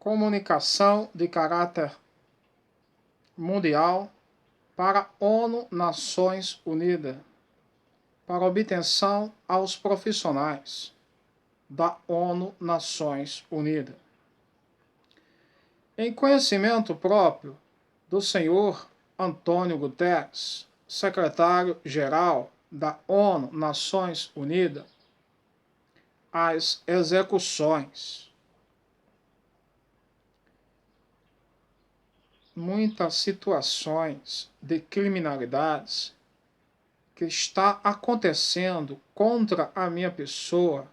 Comunicação de caráter mundial para a ONU Nações Unidas, para obtenção aos profissionais da ONU Nações Unidas. Em conhecimento próprio do senhor Antônio Guterres, secretário-geral da ONU Nações Unidas, as execuções. Muitas situações de criminalidades que está acontecendo contra a minha pessoa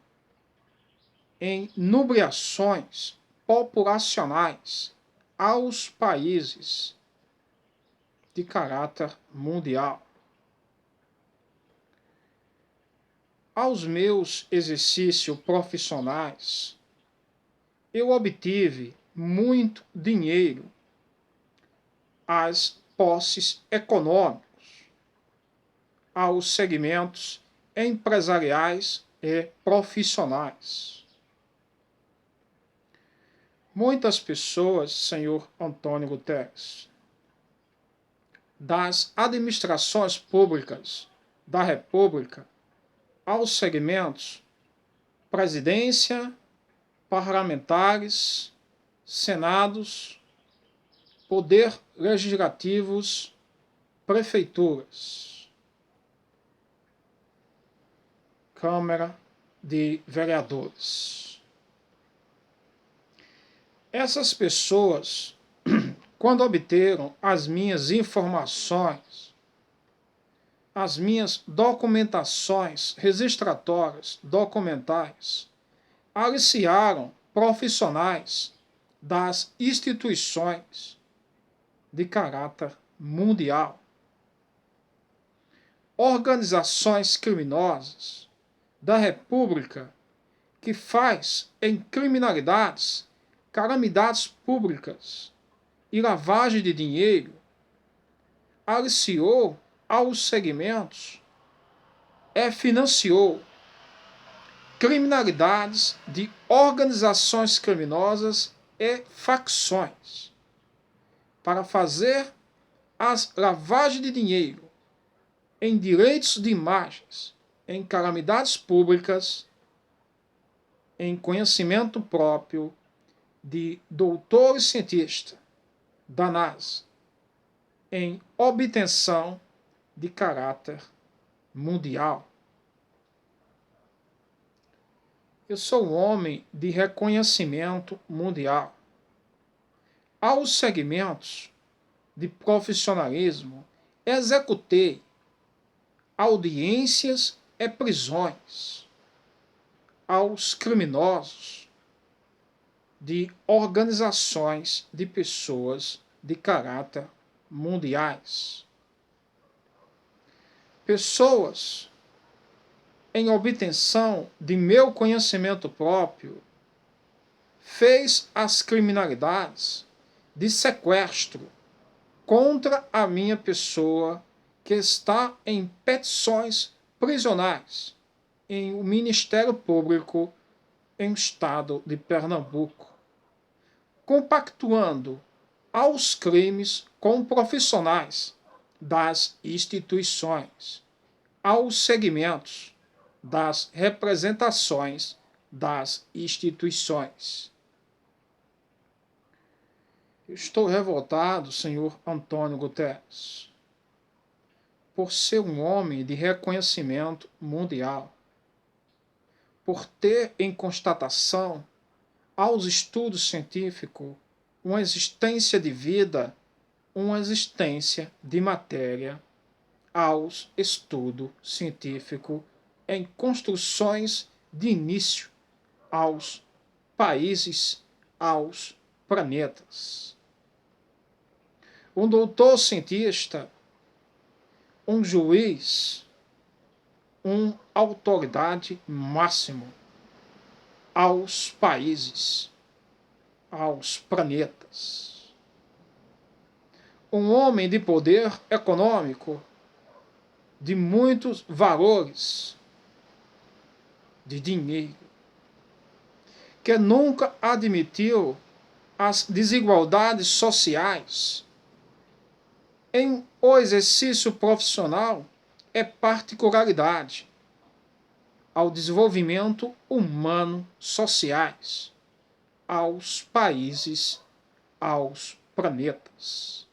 em inubriações populacionais aos países de caráter mundial. Aos meus exercícios profissionais, eu obtive muito dinheiro, às posses econômicas, aos segmentos empresariais e profissionais. Muitas pessoas, senhor Antônio Guterres, das administrações públicas da República aos segmentos presidência, parlamentares, senados, poder legislativos, prefeituras, Câmara de Vereadores. Essas pessoas, quando obteram as minhas informações, as minhas documentações registratórias, documentais, aliciaram profissionais das instituições de caráter mundial, organizações criminosas da República que faz em criminalidades, calamidades públicas e lavagem de dinheiro, aliciou aos segmentos financiou criminalidades de organizações criminosas e facções para fazer as lavagens de dinheiro em direitos de imagens, em calamidades públicas, em conhecimento próprio de doutores cientistas da NASA, em obtenção de caráter mundial. Eu sou um homem de reconhecimento mundial. Aos segmentos de profissionalismo, executei audiências e prisões aos criminosos de organizações de pessoas de caráter mundiais. Pessoas em obtenção de meu conhecimento próprio fez as criminalidades de sequestro contra a minha pessoa que está em petições prisionais em o Ministério Público em estado de Pernambuco, compactuando aos crimes com profissionais das instituições, aos segmentos das representações das instituições. Estou revoltado, senhor Antônio Guterres, por ser um homem de reconhecimento mundial, por ter em constatação aos estudos científicos uma existência de vida, uma existência de matéria, aos estudos científicos em construções de início aos países, aos planetas. Um doutor cientista, um juiz, uma autoridade máxima aos países, aos planetas. Um homem de poder econômico, de muitos valores, de dinheiro, que nunca admitiu as desigualdades sociais em o exercício profissional é particularidade ao desenvolvimento humano sociais, aos países, aos planetas.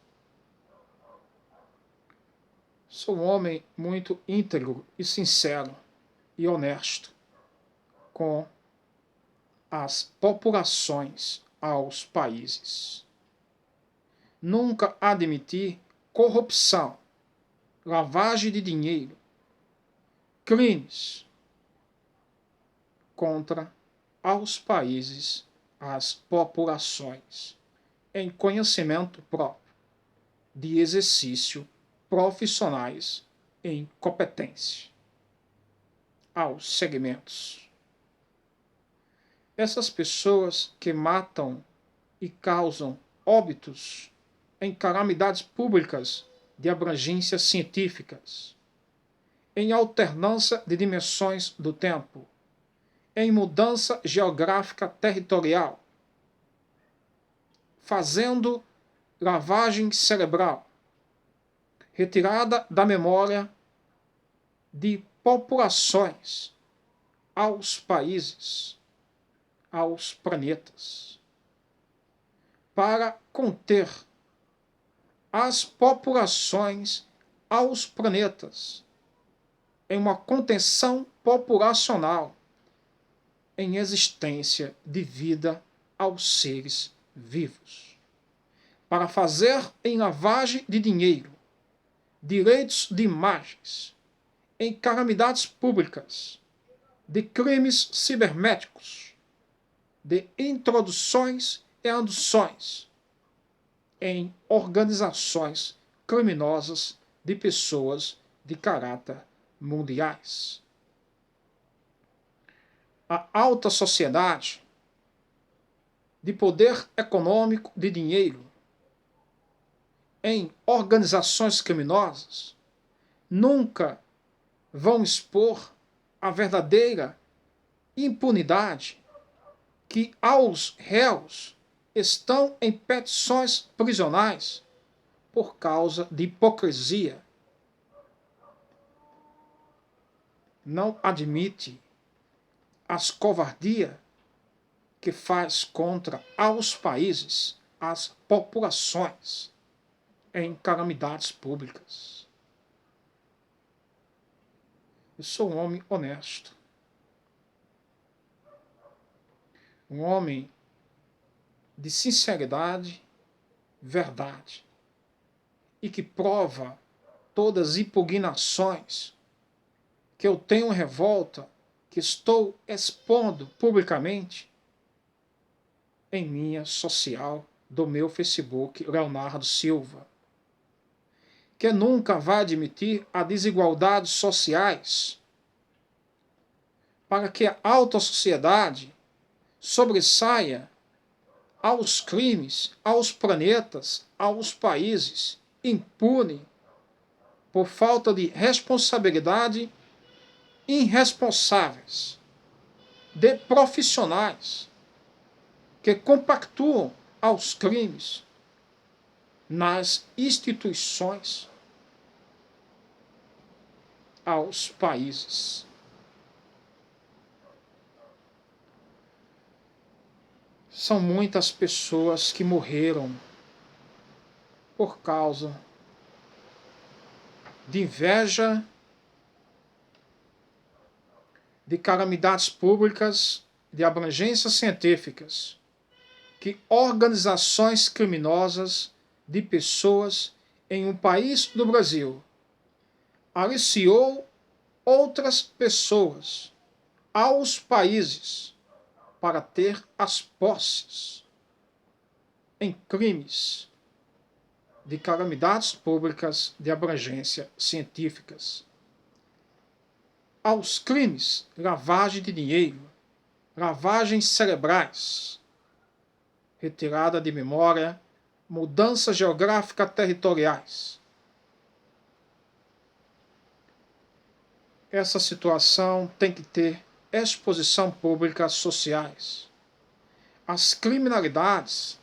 Sou um homem muito íntegro e sincero e honesto com as populações, aos países. Nunca admiti corrupção, lavagem de dinheiro, crimes contra aos países, as populações, em conhecimento próprio, de exercício profissionais em competência, aos segmentos. Essas pessoas que matam e causam óbitos em calamidades públicas de abrangências científicas, em alternância de dimensões do tempo, em mudança geográfica territorial, fazendo lavagem cerebral, retirada da memória de populações aos países, aos planetas, para conter as populações aos planetas em uma contenção populacional, em existência de vida aos seres vivos, para fazer em lavagem de dinheiro, direitos de imagens, em calamidades públicas, de crimes cibernéticos, de introduções e aduções em organizações criminosas de pessoas de caráter mundiais. A alta sociedade de poder econômico de dinheiro em organizações criminosas nunca vão expor a verdadeira impunidade que aos réus estão em petições prisionais por causa de hipocrisia. Não admite as covardias que faz contra aos países, as populações, em calamidades públicas. Eu sou um homem honesto. Um homem de sinceridade, verdade, e que prova todas as impugnações que eu tenho revolta, que estou expondo publicamente em minha social do meu Facebook, Leonardo Silva, que nunca vai admitir a desigualdades sociais, para que a alta sociedade sobressaia aos crimes, aos planetas, aos países, impune por falta de responsabilidade, irresponsáveis, de profissionais que compactuam aos crimes nas instituições, aos países. São muitas pessoas que morreram por causa de inveja, de calamidades públicas, de abrangências científicas, que organizações criminosas de pessoas em um país do Brasil aliciou outras pessoas aos países para ter as posses em crimes de calamidades públicas de abrangência científicas, aos crimes, lavagem de dinheiro, lavagens cerebrais, retirada de memória, mudanças geográficas territoriais. Essa situação tem que ter exposição pública sociais. As criminalidades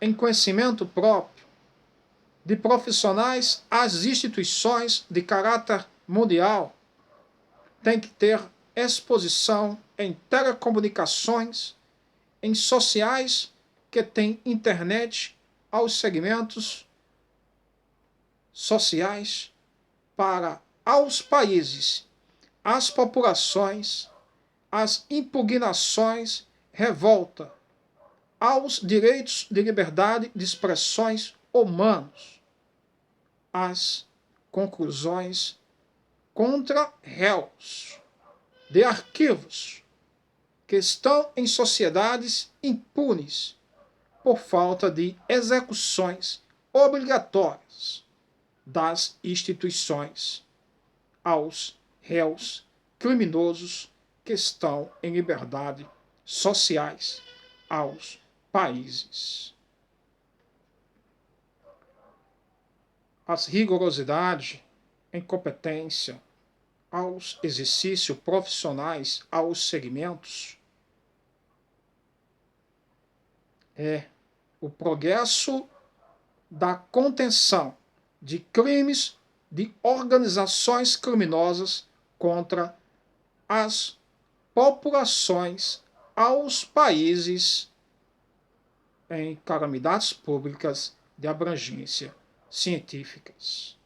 em conhecimento próprio, de profissionais às instituições de caráter mundial, tem que ter exposição em telecomunicações, em sociais que têm internet, aos segmentos sociais, para aos países, às populações, às impugnações, revolta, aos direitos de liberdade de expressões humanos, às conclusões contra réus de arquivos que estão em sociedades impunes por falta de execuções obrigatórias das instituições aos réus criminosos que estão em liberdade sociais aos países. As rigorosidades em competência aos exercícios profissionais, aos segmentos, é o progresso da contenção de crimes de organizações criminosas contra as populações, aos países em calamidades públicas de abrangência científicas.